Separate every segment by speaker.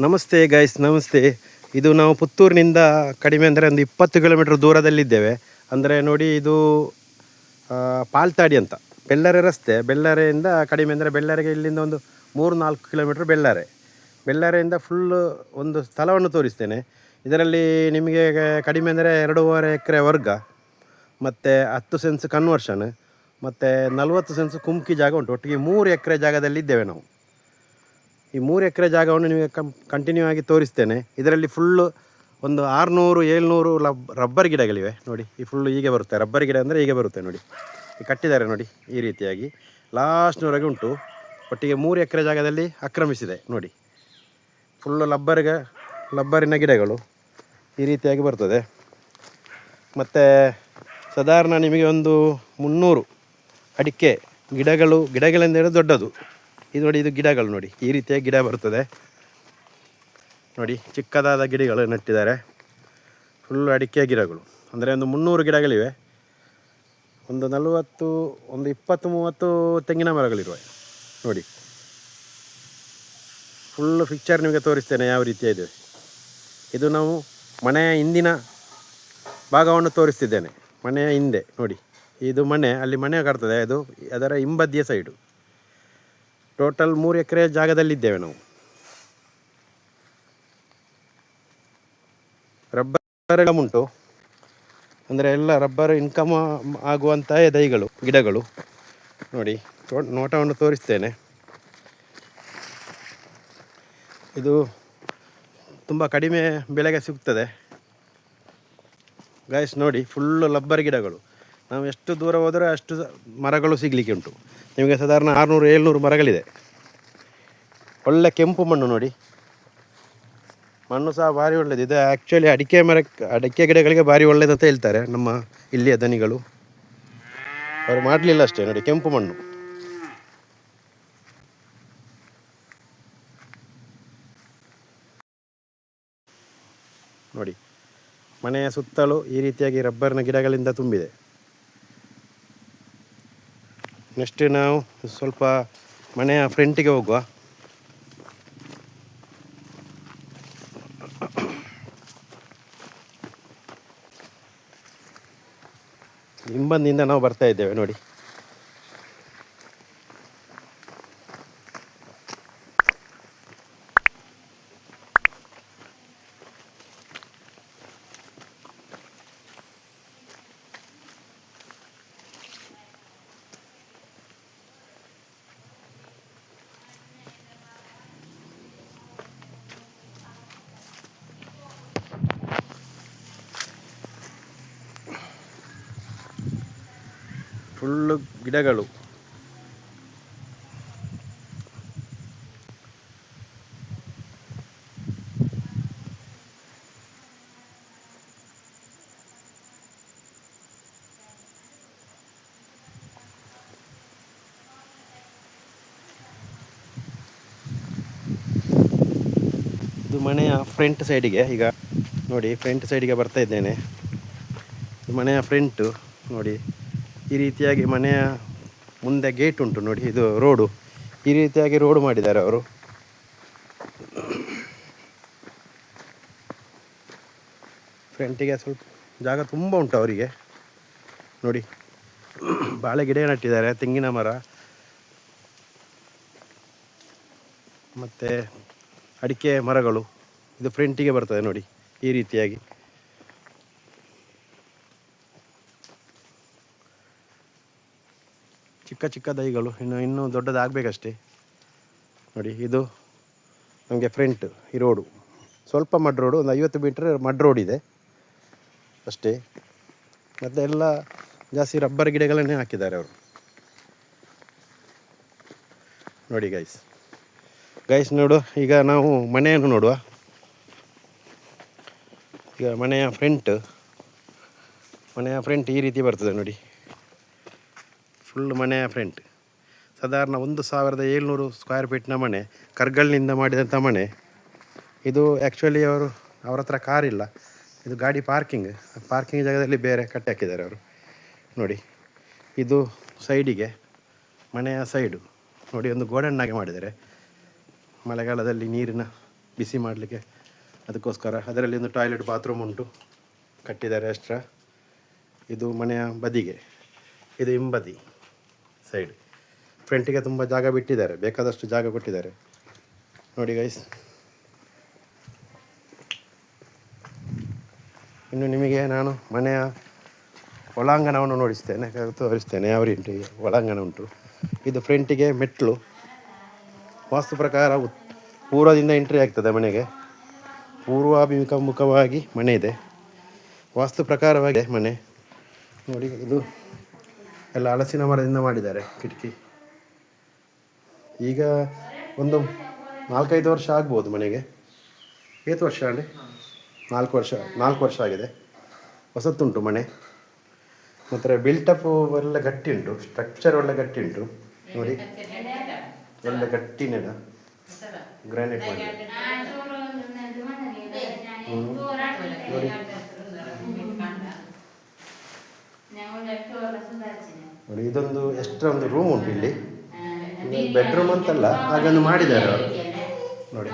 Speaker 1: ನಮಸ್ತೆ ಗೈಸ್, ನಮಸ್ತೆ. ಇದು ನಾವು ಪುತ್ತೂರಿನಿಂದ ಕಡಿಮೆ ಅಂದರೆ ಒಂದು 20 ಕಿಲೋಮೀಟರ್ ದೂರದಲ್ಲಿದ್ದೇವೆ. ಅಂದರೆ ನೋಡಿ, ಇದು ಪಾಲ್ತಾಡಿ ಅಂತ, ಬೆಳ್ಳಾರೆ ರಸ್ತೆ. ಬೆಳ್ಳಾರೆಯಿಂದ ಕಡಿಮೆ ಅಂದರೆ ಬೆಳ್ಳಾರೆಗೆ ಇಲ್ಲಿಂದ ಒಂದು 3-4 ಕಿಲೋಮೀಟ್ರ್ ಬೆಳ್ಳಾರೆ. ಬೆಳ್ಳಾರೆಯಿಂದ ಫುಲ್ಲು ಒಂದು ಸ್ಥಳವನ್ನು ತೋರಿಸ್ತೇನೆ. ಇದರಲ್ಲಿ ನಿಮಗೆ ಕಡಿಮೆ ಅಂದರೆ 2.5 ಎಕರೆ ವರ್ಗ, ಮತ್ತು 10 ಸೆನ್ಸ್ ಕನ್ವರ್ಷನ್, ಮತ್ತು 40 ಸೆನ್ಸ್ ಕುಮ್ಕಿ ಜಾಗ ಉಂಟು. ಒಟ್ಟಿಗೆ 3 ಎಕರೆ ಜಾಗದಲ್ಲಿ ಇದ್ದೇವೆ ನಾವು. ಈ 3 ಎಕರೆ ಜಾಗವನ್ನು ನಿಮಗೆ ಕಂಟಿನ್ಯೂ ಆಗಿ ತೋರಿಸ್ತೇನೆ. ಇದರಲ್ಲಿ ಫುಲ್ಲು ಒಂದು 600-700 ರಬ್ಬರ್ ಗಿಡಗಳಿವೆ ನೋಡಿ. ಈ ಫುಲ್ಲು ಹೀಗೆ ಬರುತ್ತೆ, ರಬ್ಬರ್ ಗಿಡ ಅಂದರೆ ಹೀಗೆ ಬರುತ್ತೆ ನೋಡಿ. ಈ ಕಟ್ಟಿದ್ದಾರೆ ನೋಡಿ, ಈ ರೀತಿಯಾಗಿ ಲಾಸ್ಟ್ನವರೆಗೆ ಉಂಟು. ಒಟ್ಟಿಗೆ 3 ಎಕರೆ ಜಾಗದಲ್ಲಿ ಆಕ್ರಮಿಸಿದೆ ನೋಡಿ. ಫುಲ್ಲು ಲಬ್ಬರಿನ ಗಿಡಗಳು ಈ ರೀತಿಯಾಗಿ ಬರ್ತದೆ. ಮತ್ತು ಸಾಧಾರಣ ನಿಮಗೆ ಒಂದು 300 ಅಡಿಕೆ ಗಿಡಗಳೆಂದರೆ ದೊಡ್ಡದು. ಇದು ನೋಡಿ, ಇದು ಗಿಡಗಳು ನೋಡಿ, ಈ ರೀತಿಯಾಗಿ ಗಿಡ ಬರ್ತದೆ ನೋಡಿ. ಚಿಕ್ಕದಾದ ಗಿಡಗಳು ನೆಟ್ಟಿದ್ದಾರೆ, ಫುಲ್ಲು ಅಡಿಕೆ ಗಿಡಗಳು. ಅಂದರೆ ಒಂದು 300 ಗಿಡಗಳಿವೆ. ಒಂದು 40, ಒಂದು 20-30 ತೆಂಗಿನ ಮರಗಳಿವೆ ನೋಡಿ. ಫುಲ್ಲು ಪಿಕ್ಚರ್ ನಿಮಗೆ ತೋರಿಸ್ತೇನೆ ಯಾವ ರೀತಿಯ ಇದೆ. ಇದು ನಾವು ಮನೆಯ ಹಿಂದಿನ ಭಾಗವನ್ನು ತೋರಿಸ್ತಿದ್ದೇನೆ. ಮನೆಯ ಹಿಂದೆ ನೋಡಿ, ಇದು ಮನೆ, ಅಲ್ಲಿ ಮನೆ ಕಾಣ್ತದೆ, ಅದು ಅದರ ಹಿಂಬದಿಯ ಸೈಡು. ಟೋಟಲ್ 3 ಎಕರೆ ಜಾಗದಲ್ಲಿದ್ದೇವೆ ನಾವು. ರಬ್ಬರ್ ಉಂಟು, ಅಂದರೆ ಎಲ್ಲ ರಬ್ಬರ್ ಇನ್ಕಮ್ ಆಗುವಂಥ ಗಿಡಗಳು ನೋಡಿ. ನೋಟವನ್ನು ತೋರಿಸ್ತೇನೆ. ಇದು ತುಂಬ ಕಡಿಮೆ ಬೆಲೆಗೆ ಸಿಗ್ತದೆ ಗೈಸ್ ನೋಡಿ. ಫುಲ್ಲು ರಬ್ಬರ್ ಗಿಡಗಳು. ನಾವು ಎಷ್ಟು ದೂರ ಹೋದರೆ ಅಷ್ಟು ಮರಗಳು ಸಿಗಲಿಕ್ಕೆ ಉಂಟು ನಿಮಗೆ. ಸಾಧಾರಣ 600-700 ಮರಗಳಿದೆ. ಒಳ್ಳೆ ಕೆಂಪು ಮಣ್ಣು ನೋಡಿ, ಮಣ್ಣು ಸಹ ಭಾರಿ ಒಳ್ಳೆಯದು. ಇದು ಆ್ಯಕ್ಚುಲಿ ಅಡಿಕೆ ಗಿಡಗಳಿಗೆ ಭಾರಿ ಒಳ್ಳೆಯದಂತ ಹೇಳ್ತಾರೆ ನಮ್ಮ ಇಲ್ಲಿಯ ದನಿಗಳು. ಅವರು ಮಾಡಲಿಲ್ಲ ಅಷ್ಟೇ ನೋಡಿ, ಕೆಂಪು ಮಣ್ಣು ನೋಡಿ. ಮನೆಯ ಸುತ್ತಲೂ ಈ ರೀತಿಯಾಗಿ ರಬ್ಬರ್ನ ಗಿಡಗಳಿಂದ ತುಂಬಿದೆ. ನೆಕ್ಸ್ಟ್ ನಾವು ಸ್ವಲ್ಪ ಮನೆಯ ಫ್ರಂಟಿಗೆ ಹೋಗುವ. ಹಿಂಬದಿಯಿಂದ ನಾವು ಬರ್ತಾ ಇದ್ದೇವೆ ನೋಡಿ. ಫುಲ್ಲು ಗಿಡಗಳು. ಇದು ಮನೆಯ ಫ್ರಂಟ್ ಸೈಡಿಗೆ, ಈಗ ನೋಡಿ ಫ್ರಂಟ್ ಸೈಡಿಗೆ ಬರ್ತಾ ಇದ್ದೇನೆ. ಇದು ಮನೆಯ ಫ್ರಂಟು ನೋಡಿ. ಈ ರೀತಿಯಾಗಿ ಮನೆಯ ಮುಂದೆ ಗೇಟ್ ಉಂಟು ನೋಡಿ. ಇದು ರೋಡು, ಈ ರೀತಿಯಾಗಿ ರೋಡು ಮಾಡಿದ್ದಾರೆ ಅವರು. ಫ್ರಂಟಿಗೆ ಸ್ವಲ್ಪ ಜಾಗ ತುಂಬ ಉಂಟು ಅವರಿಗೆ ನೋಡಿ. ಬಾಳೆ ಗಿಡ ನೆಟ್ಟಿದ್ದಾರೆ, ತೆಂಗಿನ ಮರ ಮತ್ತು ಅಡಿಕೆ ಮರಗಳು. ಇದು ಫ್ರಂಟಿಗೆ ಬರ್ತದೆ ನೋಡಿ, ಈ ರೀತಿಯಾಗಿ. ಚಿಕ್ಕ ಚಿಕ್ಕ ದೈಗಳು, ಇನ್ನೂ ದೊಡ್ಡದಾಗಬೇಕಷ್ಟೇ ನೋಡಿ. ಇದು ನಮಗೆ ಫ್ರಂಟ್ ಈ ರೋಡು, ಸ್ವಲ್ಪ ಮಡ್ ರೋಡು, ಒಂದು 50 ಮೀಟ್ರ್ ಮಡ್ ರೋಡ್ ಇದೆ ಅಷ್ಟೇ. ಮತ್ತು ಎಲ್ಲ ಜಾಸ್ತಿ ರಬ್ಬರ್ ಗಿಡಗಳನ್ನೇ ಹಾಕಿದ್ದಾರೆ ಅವರು ನೋಡಿ. ಗೈಸ್ ನೋಡು, ಈಗ ನಾವು ಮನೆಯನ್ನು ನೋಡುವ. ಈಗ ಮನೆಯ ಫ್ರಂಟ್ ಈ ರೀತಿ ಬರ್ತದೆ ನೋಡಿ. ಫುಲ್ ಮನೆಯ ಫ್ರಂಟ್ ಸಾಧಾರಣ 1700 ಸ್ಕ್ವೇರ್ ಫೀಟ್ನ ಮನೆ, ಕರ್ಗಲ್ನಿಂದ ಮಾಡಿದಂಥ ಮನೆ ಇದು. ಆ್ಯಕ್ಚುಲಿ ಅವ್ರ ಹತ್ರ ಕಾರಿಲ್ಲ, ಇದು ಗಾಡಿ ಪಾರ್ಕಿಂಗ್ ಜಾಗದಲ್ಲಿ ಬೇರೆ ಕಟ್ಟಿ ಹಾಕಿದ್ದಾರೆ ಅವರು ನೋಡಿ. ಇದು ಸೈಡಿಗೆ, ಮನೆಯ ಸೈಡು ನೋಡಿ, ಒಂದು ಗೋಡನ್ನಾಗೆ ಮಾಡಿದ್ದಾರೆ. ಮಳೆಗಾಲದಲ್ಲಿ ನೀರಿನ ಬಿಸಿ ಮಾಡಲಿಕ್ಕೆ. ಅದಕ್ಕೋಸ್ಕರ ಅದರಲ್ಲಿ ಒಂದು ಟಾಯ್ಲೆಟ್ ಬಾತ್ರೂಮ್ ಉಂಟು, ಕಟ್ಟಿದ್ದಾರೆ ಎಕ್ಸ್ಟ್ರಾ. ಇದು ಮನೆಯ ಬದಿಗೆ, ಇದು ಹಿಂಬದಿ ಸೈಡ್. ಫ್ರಂಟಿಗೆ ತುಂಬ ಜಾಗ ಬಿಟ್ಟಿದ್ದಾರೆ, ಬೇಕಾದಷ್ಟು ಜಾಗ ಕೊಟ್ಟಿದ್ದಾರೆ ನೋಡಿ ಗೈಸ್. ಇನ್ನು ನಿಮಗೆ ನಾನು ಮನೆಯ ಒಳಾಂಗಣವನ್ನು ತೋರಿಸ್ತೇನೆ ಯಾವ ರೀತಿ ಒಳಾಂಗಣ ಉಂಟು. ಇದು ಫ್ರಂಟಿಗೆ ಮೆಟ್ಲು. ವಾಸ್ತು ಪ್ರಕಾರ ಪೂರ್ವದಿಂದ ಎಂಟ್ರಿ ಆಗ್ತದೆ ಮನೆಗೆ. ಪೂರ್ವಾಭಿಮುಖವಾಗಿ ಮನೆ ಇದೆ, ವಾಸ್ತು ಪ್ರಕಾರವಾಗಿ ಮನೆ ನೋಡಿ. ಇದು ಎಲ್ಲ ಹಲಸಿನ ಮರದಿಂದ ಮಾಡಿದ್ದಾರೆ ಕಿಟಕಿ. ಈಗ ಒಂದು 4-5 ವರ್ಷ ಆಗ್ಬೋದು ಮನೆಗೆ. 8 ವರ್ಷ ಅಂದರೆ 4 ವರ್ಷ ಆಗಿದೆ. ಹೊಸತ್ತುಂಟು ಮನೆ. ಮತ್ತು ಬಿಲ್ಟಪ್ ಒಳ್ಳೆ ಗಟ್ಟಿ ಉಂಟು, ಸ್ಟ್ರಕ್ಚರ್ ಒಳ್ಳೆ ಗಟ್ಟಿ ಉಂಟು ನೋಡಿ. ಒಳ್ಳೆ ಗಟ್ಟಿ ನೆಡ ಗ್ರಾನೈಟ್ ಮಾಡಿ ನೋಡಿ. ನೋಡಿ ಇದೊಂದು ಎಕ್ಸ್ಟ್ರಾ ಒಂದು ರೂಮ್ ಉಂಟು ಇಲ್ಲಿ. ಬೆಡ್ರೂಮ್ ಅಂತಲ್ಲ, ಹಾಗೊಂದು ಮಾಡಿದ್ದಾರೆ ಅವರು ನೋಡಿ.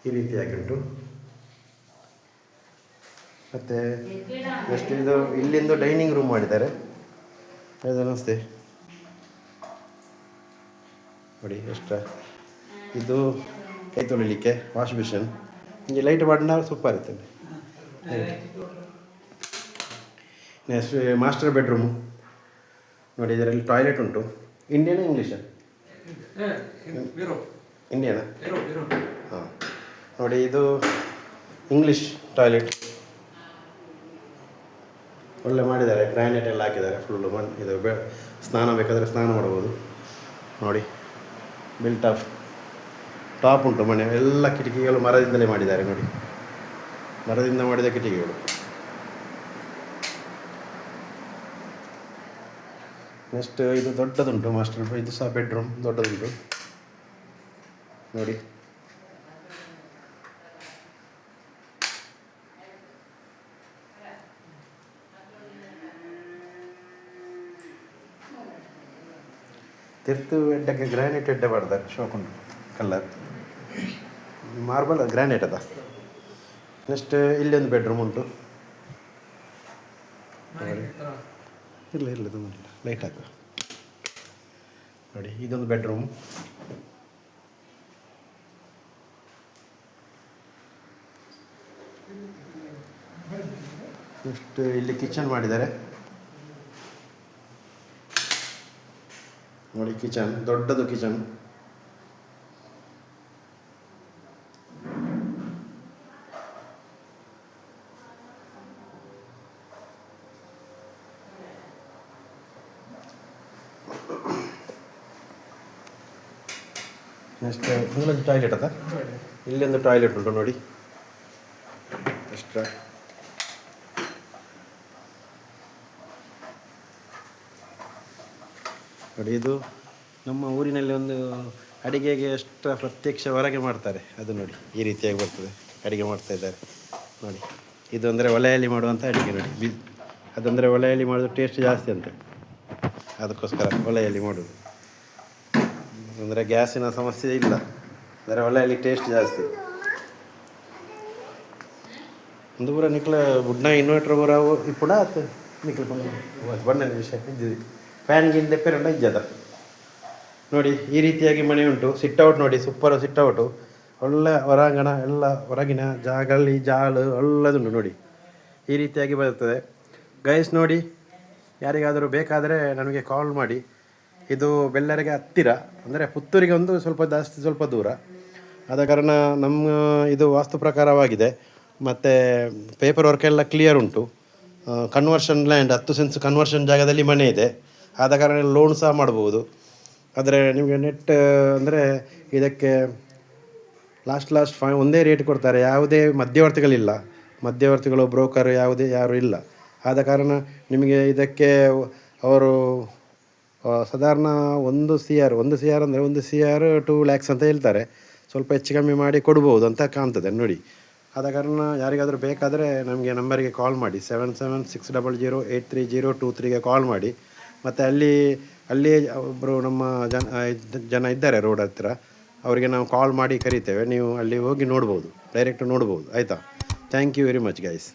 Speaker 1: ಈ ರೀತಿಯಾಗಿ ಉಂಟು. ಮತ್ತು ನೆಕ್ಸ್ಟ್ ಇದು ಇಲ್ಲಿಂದು ಡೈನಿಂಗ್ ರೂಮ್ ಮಾಡಿದ್ದಾರೆ. ಅದು ನಮಸ್ತೆ ನೋಡಿ ಎಕ್ಸ್ಟ್ರಾ. ಇದು ಕೈ ತೊಳಿಲಿಕ್ಕೆ ವಾಶ್ ಮಿಷನ್. ಹಿಂಗೆ ಲೈಟ್ ಬಣ್ಣ ಸೂಪರ್ ಇರ್ತದೆ. ನೆಕ್ಸ್ಟ್ ಮಾಸ್ಟರ್ ಬೆಡ್ರೂಮು ನೋಡಿ. ಇದರಲ್ಲಿ ಟಾಯ್ಲೆಟ್ ಉಂಟು. ಇಂಡಿಯನಾ ಇಂಗ್ಲೀಷಾ? ಇಂಡಿಯನಾ? ಹಾಂ ನೋಡಿ, ಇದು ಇಂಗ್ಲೀಷ್ ಟಾಯ್ಲೆಟ್. ಒಳ್ಳೆ ಮಾಡಿದ್ದಾರೆ, ಗ್ರಾನೈಟ್ ಎಲ್ಲ ಹಾಕಿದ್ದಾರೆ ಫುಲ್ಲು. ಇದು ಸ್ನಾನ ಬೇಕಾದರೆ ಸ್ನಾನ ಮಾಡ್ಬೋದು ನೋಡಿ. ಟಾಪ್ ಉಂಟು ಮನೆ. ಎಲ್ಲ ಕಿಟಕಿಗಳು ಮರದಿಂದಲೇ ಮಾಡಿದ್ದಾರೆ ನೋಡಿ, ಮರದಿಂದ ಮಾಡಿದ ಕಿಟಕಿಗಳು. ನೆಕ್ಸ್ಟ್ ಇದು ದೊಡ್ಡದುಂಟು ಮಾಸ್ಟರ್. ಇದು ಸಹ ಬೆಡ್ರೂಮ್ ದೊಡ್ಡದುಂಟು ನೋಡಿ. ತಿರ್ತು ಎಡ್ಡಕ್ಕೆ ಗ್ರಾನೈಟ್ ಎಡ್ಡೆ ಮಾಡ್ತಾರೆ, ಶೋಕುಂಟು ಕಲ್ಲರ್ ಮಾರ್ಬಲ್ ಗ್ರಾನೈಟ್ ಅದ. ನೆಕ್ಸ್ಟ್ ಇಲ್ಲಿ ಒಂದು ಬೆಡ್ರೂಮ್ ಉಂಟು. ಇಲ್ಲ ಲೈಟ್ ಹಾಕು ನೋಡಿ. ಇದೊಂದು ಬೆಡ್ರೂಮ್. ನೆಕ್ಸ್ಟ್ ಇಲ್ಲಿ ಕಿಚನ್ ಮಾಡಿದ್ದಾರೆ ನೋಡಿ. ಕಿಚನ್ ದೊಡ್ಡದು ಕಿಚನ್. ನೆಕ್ಸ್ಟ್ ಇಲ್ಲೊಂದು ಟಾಯ್ಲೆಟ್ ಅದ. ಇಲ್ಲೊಂದು ಟಾಯ್ಲೆಟ್ ಉಂಟು ನೋಡಿ ಎಕ್ಸ್ಟ್ರಾ. ನೋಡಿ ಇದು ನಮ್ಮ ಊರಿನಲ್ಲಿ ಒಂದು ಅಡಿಗೆಗೆ ಎಕ್ಸ್ಟ್ರಾ ಪ್ರತ್ಯಕ್ಷ ಹೊರಗೆ ಮಾಡ್ತಾರೆ, ಅದು ನೋಡಿ ಈ ರೀತಿಯಾಗಿ ಬರ್ತದೆ. ಅಡಿಗೆ ಮಾಡ್ತಾ ಇದ್ದಾರೆ ನೋಡಿ. ಇದು ಅಂದರೆ ಒಲೆಯಲ್ಲಿ ಮಾಡುವಂಥ ಅಡಿಗೆ ನೋಡಿ. ಅದಂದರೆ ಒಲೆಯಲ್ಲಿ ಮಾಡೋದು ಟೇಸ್ಟ್ ಜಾಸ್ತಿ ಅಂತೆ, ಅದಕ್ಕೋಸ್ಕರ ಒಲೆಯಲ್ಲಿ ಮಾಡೋದು. ಅಂದರೆ ಗ್ಯಾಸಿನ ಸಮಸ್ಯೆ ಇಲ್ಲ, ಅಂದರೆ ಒಲೆಯಲ್ಲಿ ಟೇಸ್ಟ್ ಜಾಸ್ತಿ. ಒಂದು ಪೂರ ನಿಕ್ಲ ಬುಡ್ನ ಇನ್ವರ್ಟರ್ ಪೂರ ಇಪ್ಪುಡ ಆತು ನಿಕ್ಲ ಬಣ್ಣ ವಿಷಯ ಇದ್ದಿದ್ದು. ಫ್ಯಾನ್ಗಿಂತ ದೆಪ್ಪೆರಲ್ಲ ಇಜ್ಜದ ನೋಡಿ. ಈ ರೀತಿಯಾಗಿ ಮನೆ ಉಂಟು. ಸಿಟ್ಔಟ್ ನೋಡಿ, ಸೂಪರ್ ಸಿಟ್ಔಟು. ಒಳ್ಳೆ ಹೊರಾಂಗಣ, ಎಲ್ಲ ಹೊರಗಿನ ಜಾಗಲ್ಲಿ ಜಾಳು ಒಳ್ಳೆದುಂಟು ನೋಡಿ. ಈ ರೀತಿಯಾಗಿ ಬರುತ್ತದೆ ಗೈಸ್ ನೋಡಿ. ಯಾರಿಗಾದರೂ ಬೇಕಾದರೆ ನನಗೆ ಕಾಲ್ ಮಾಡಿ. ಇದು ಬೆಳ್ಳರಿಗೆ ಹತ್ತಿರ, ಅಂದರೆ ಪುತ್ತೂರಿಗೆ ಒಂದು ಸ್ವಲ್ಪ ದೂರ. ಆದ ಕಾರಣ ನಮ್ಮ ಇದು ವಾಸ್ತು ಪ್ರಕಾರವಾಗಿದೆ. ಮತ್ತು ಪೇಪರ್ ವರ್ಕ್ ಎಲ್ಲ ಕ್ಲಿಯರ್ ಉಂಟು. ಕನ್ವರ್ಷನ್ ಲ್ಯಾಂಡ್ 10 ಸೆನ್ಸ್ ಕನ್ವರ್ಷನ್ ಜಾಗದಲ್ಲಿ ಮನೆ ಇದೆ. ಆದ ಕಾರಣ ಲೋನ್ ಸಹ ಮಾಡ್ಬೋದು. ಆದರೆ ನಿಮಗೆ ನೆಟ್ ಅಂದರೆ ಇದಕ್ಕೆ ಲಾಸ್ಟ್ ಒಂದೇ ರೇಟ್ ಕೊಡ್ತಾರೆ. ಯಾವುದೇ ಮಧ್ಯವರ್ತಿಗಳು ಬ್ರೋಕರ್ ಯಾರು ಇಲ್ಲ. ಆದ ಕಾರಣ ನಿಮಗೆ ಇದಕ್ಕೆ ಅವರು ಸಾಧಾರಣ 1 CR ಅಂದರೆ 1 CR 2 lakhs ಅಂತ ಹೇಳ್ತಾರೆ. ಸ್ವಲ್ಪ ಹೆಚ್ಚು ಕಮ್ಮಿ ಮಾಡಿ ಕೊಡ್ಬೋದು ಅಂತ ಕಾಣ್ತದೆ ನೋಡಿ. ಆದ ಕಾರಣ ಯಾರಿಗಾದರೂ ಬೇಕಾದರೆ ನಮಗೆ ನಂಬರಿಗೆ ಕಾಲ್ ಮಾಡಿ. 7760083023ಗೆ ಕಾಲ್ ಮಾಡಿ. ಮತ್ತು ಅಲ್ಲಿ ಒಬ್ಬರು ನಮ್ಮ ಜನ ಇದ್ದಾರೆ ರೋಡ್ ಹತ್ತಿರ, ಅವರಿಗೆ ನಾವು ಕಾಲ್ ಮಾಡಿ ಕರಿತೇವೆ, ನೀವು ಅಲ್ಲಿ ಹೋಗಿ ನೋಡ್ಬೋದು, ಡೈರೆಕ್ಟ್ ನೋಡ್ಬೋದು. ಆಯಿತಾ? Thank you very much guys.